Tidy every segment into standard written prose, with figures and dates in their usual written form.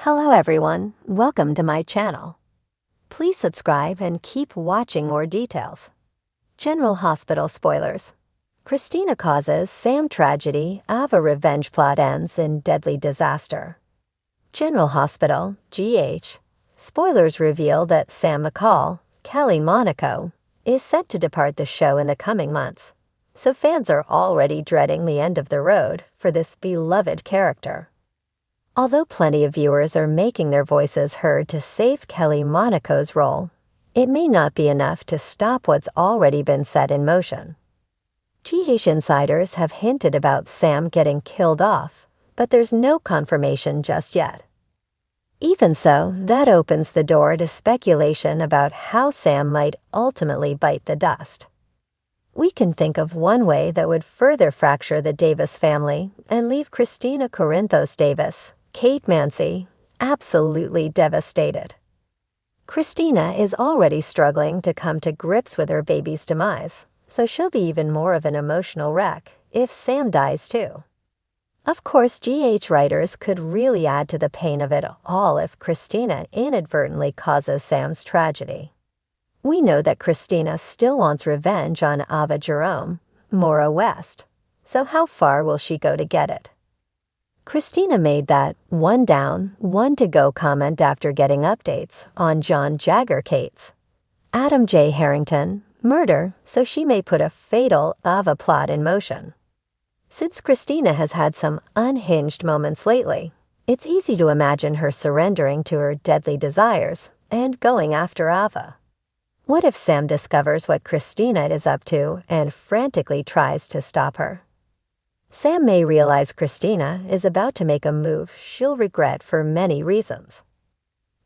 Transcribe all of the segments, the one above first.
Hello everyone, welcome to my channel. Please subscribe and keep watching more details. General Hospital spoilers. Kristina causes Sam tragedy, Ava revenge plot ends in deadly disaster. General Hospital, GH. Spoilers reveal that Sam McCall, Kelly Monaco, is set to depart the show in the coming months, so fans are already dreading the end of the road for this beloved character. Although plenty of viewers are making their voices heard to save Kelly Monaco's role, it may not be enough to stop what's already been set in motion. GH insiders have hinted about Sam getting killed off, but there's no confirmation just yet. Even so, that opens the door to speculation about how Sam might ultimately bite the dust. We can think of one way that would further fracture the Davis family and leave Kristina Corinthos Davis, Kate Mansi, absolutely devastated. Kristina is already struggling to come to grips with her baby's demise, so she'll be even more of an emotional wreck if Sam dies too. Of course, GH writers could really add to the pain of it all if Kristina inadvertently causes Sam's tragedy. We know that Kristina still wants revenge on Ava Jerome, Maura West, so how far will she go to get it? Kristina made that one down, one to go comment after getting updates on John Jagger Cates. Adam J. Harrington, murder, so she may put a fatal Ava plot in motion. Since Kristina has had some unhinged moments lately, it's easy to imagine her surrendering to her deadly desires and going after Ava. What if Sam discovers what Kristina is up to and frantically tries to stop her? Sam may realize Kristina is about to make a move she'll regret for many reasons.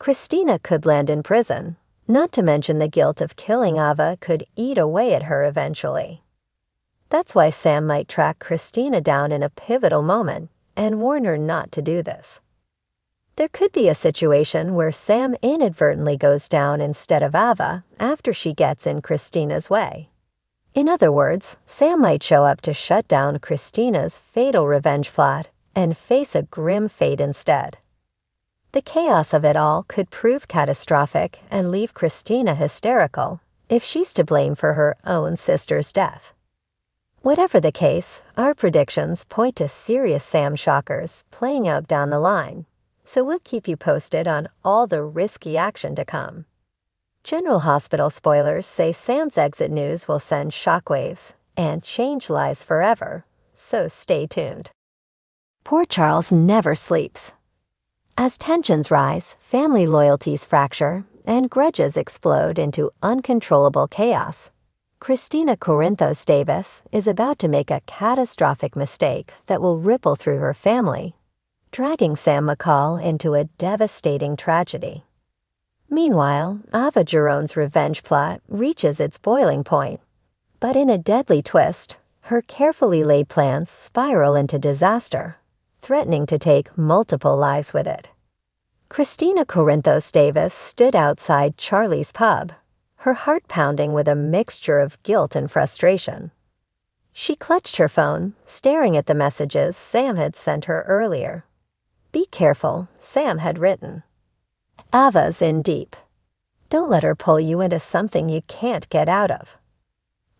Kristina could land in prison, not to mention the guilt of killing Ava could eat away at her eventually. That's why Sam might track Kristina down in a pivotal moment and warn her not to do this. There could be a situation where Sam inadvertently goes down instead of Ava after she gets in Kristina's way. In other words, Sam might show up to shut down Kristina's fatal revenge plot and face a grim fate instead. The chaos of it all could prove catastrophic and leave Kristina hysterical if she's to blame for her own sister's death. Whatever the case, our predictions point to serious Sam shockers playing out down the line, so we'll keep you posted on all the risky action to come. General Hospital spoilers say Sam's exit news will send shockwaves and change lives forever, so stay tuned. Poor Charles never sleeps. As tensions rise, family loyalties fracture, and grudges explode into uncontrollable chaos, Kristina Corinthos Davis is about to make a catastrophic mistake that will ripple through her family, dragging Sam McCall into a devastating tragedy. Meanwhile, Ava Jerome's revenge plot reaches its boiling point, but in a deadly twist, her carefully laid plans spiral into disaster, threatening to take multiple lives with it. Kristina Corinthos Davis stood outside Charlie's pub, her heart pounding with a mixture of guilt and frustration. She clutched her phone, staring at the messages Sam had sent her earlier. "Be careful," Sam had written. "Ava's in deep. Don't let her pull you into something you can't get out of."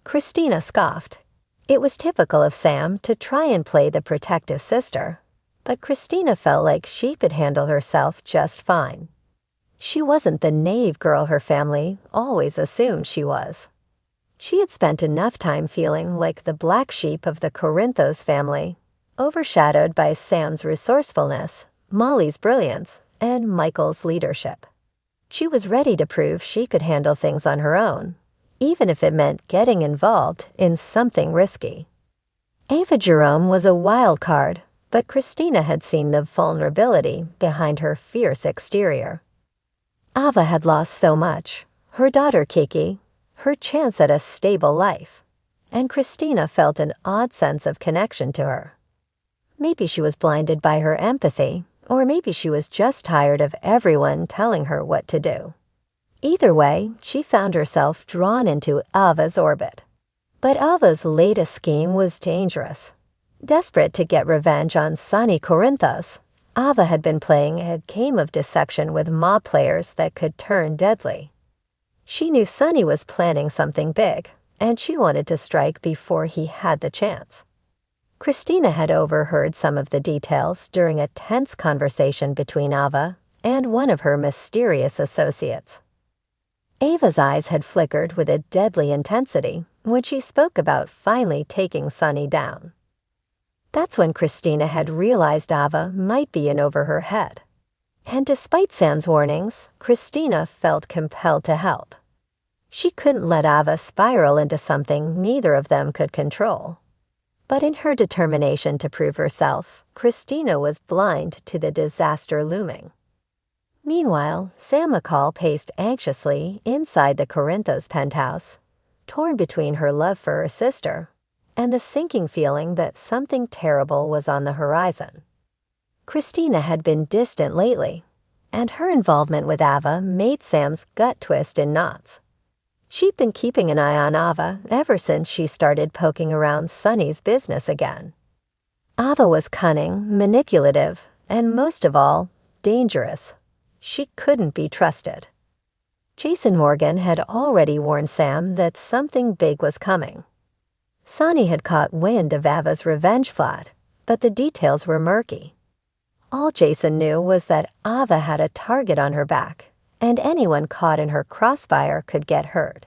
Kristina scoffed. It was typical of Sam to try and play the protective sister, but Kristina felt like she could handle herself just fine. She wasn't the naive girl her family always assumed she was. She had spent enough time feeling like the black sheep of the Corinthos family, overshadowed by Sam's resourcefulness, Molly's brilliance, and Michael's leadership. She was ready to prove she could handle things on her own, even if it meant getting involved in something risky. Ava Jerome was a wild card, but Kristina had seen the vulnerability behind her fierce exterior. Ava had lost so much, her daughter Kiki, her chance at a stable life, and Kristina felt an odd sense of connection to her. Maybe she was blinded by her empathy, or maybe she was just tired of everyone telling her what to do. Either way, she found herself drawn into Ava's orbit. But Ava's latest scheme was dangerous. Desperate to get revenge on Sonny Corinthos, Ava had been playing a game of deception with mob players that could turn deadly. She knew Sonny was planning something big, and she wanted to strike before he had the chance. Kristina had overheard some of the details during a tense conversation between Ava and one of her mysterious associates. Ava's eyes had flickered with a deadly intensity when she spoke about finally taking Sonny down. That's when Kristina had realized Ava might be in over her head. And despite Sam's warnings, Kristina felt compelled to help. She couldn't let Ava spiral into something neither of them could control. But in her determination to prove herself, Kristina was blind to the disaster looming. Meanwhile, Sam McCall paced anxiously inside the Corinthos penthouse, torn between her love for her sister and the sinking feeling that something terrible was on the horizon. Kristina had been distant lately, and her involvement with Ava made Sam's gut twist in knots. She'd been keeping an eye on Ava ever since she started poking around Sonny's business again. Ava was cunning, manipulative, and most of all, dangerous. She couldn't be trusted. Jason Morgan had already warned Sam that something big was coming. Sonny had caught wind of Ava's revenge plot, but the details were murky. All Jason knew was that Ava had a target on her back, and anyone caught in her crossfire could get hurt.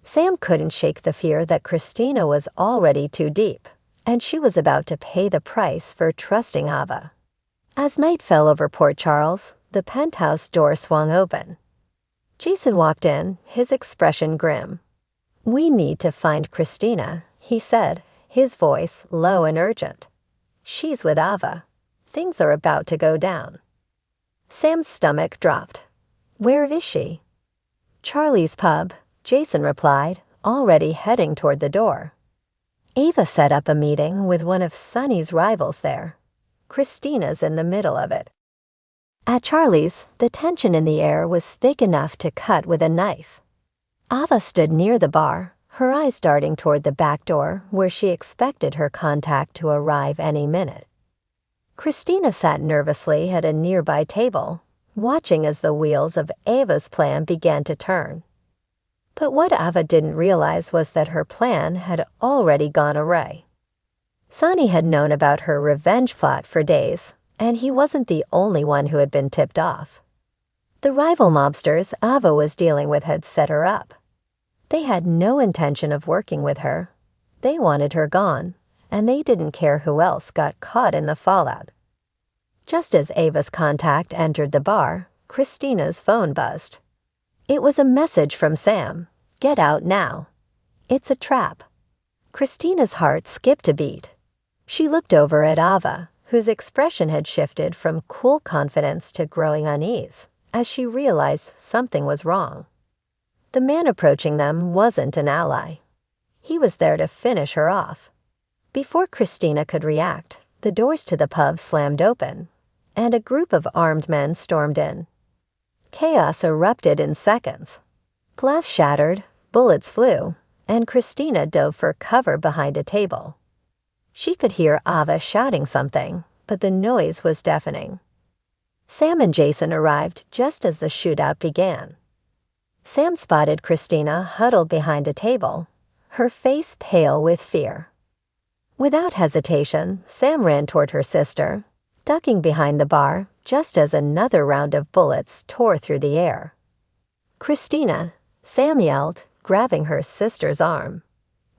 Sam couldn't shake the fear that Kristina was already too deep, and she was about to pay the price for trusting Ava. As night fell over Port Charles, the penthouse door swung open. Jason walked in, his expression grim. "We need to find Kristina," he said, his voice low and urgent. "She's with Ava. Things are about to go down." Sam's stomach dropped. "Where is she?" "Charlie's pub," Jason replied, already heading toward the door. Ava set up a meeting with one of Sonny's rivals there. Kristina's in the middle of it. At Charlie's, the tension in the air was thick enough to cut with a knife. Ava stood near the bar, her eyes darting toward the back door where she expected her contact to arrive any minute. Kristina sat nervously at a nearby table, watching as the wheels of Ava's plan began to turn. But what Ava didn't realize was that her plan had already gone awry. Sonny had known about her revenge plot for days, and he wasn't the only one who had been tipped off. The rival mobsters Ava was dealing with had set her up. They had no intention of working with her. They wanted her gone, and they didn't care who else got caught in the fallout. Just as Ava's contact entered the bar, Kristina's phone buzzed. It was a message from Sam. "Get out now." "It's a trap." Kristina's heart skipped a beat. She looked over at Ava, whose expression had shifted from cool confidence to growing unease, as she realized something was wrong. The man approaching them wasn't an ally. He was there to finish her off. Before Kristina could react, the doors to the pub slammed open, and a group of armed men stormed in. Chaos erupted in seconds. Glass shattered, bullets flew, and Kristina dove for cover behind a table. She could hear Ava shouting something, but the noise was deafening. Sam and Jason arrived just as the shootout began. Sam spotted Kristina huddled behind a table, her face pale with fear. Without hesitation, Sam ran toward her sister, ducking behind the bar just as another round of bullets tore through the air. "Kristina," Sam yelled, grabbing her sister's arm.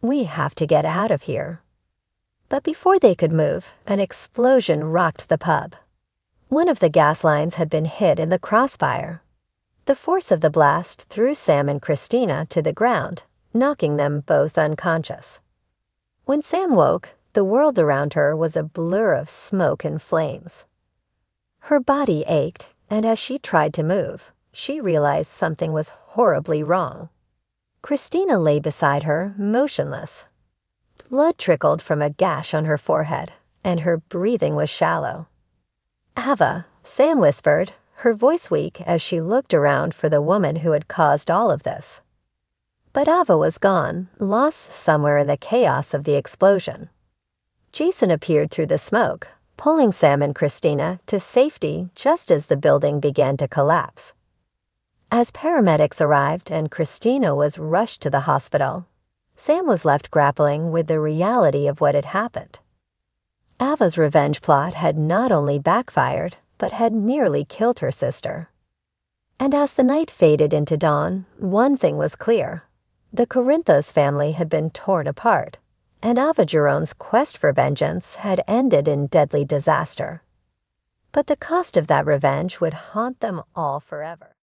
"We have to get out of here." But before they could move, an explosion rocked the pub. One of the gas lines had been hit in the crossfire. The force of the blast threw Sam and Kristina to the ground, knocking them both unconscious. When Sam woke, the world around her was a blur of smoke and flames. Her body ached, and as she tried to move, she realized something was horribly wrong. Kristina lay beside her, motionless. Blood trickled from a gash on her forehead, and her breathing was shallow. "Ava," Sam whispered, her voice weak as she looked around for the woman who had caused all of this. But Ava was gone, lost somewhere in the chaos of the explosion. Jason appeared through the smoke, pulling Sam and Kristina to safety just as the building began to collapse. As paramedics arrived and Kristina was rushed to the hospital, Sam was left grappling with the reality of what had happened. Ava's revenge plot had not only backfired, but had nearly killed her sister. And as the night faded into dawn, one thing was clear. The Corinthos family had been torn apart, and Avageron's quest for vengeance had ended in deadly disaster. But the cost of that revenge would haunt them all forever.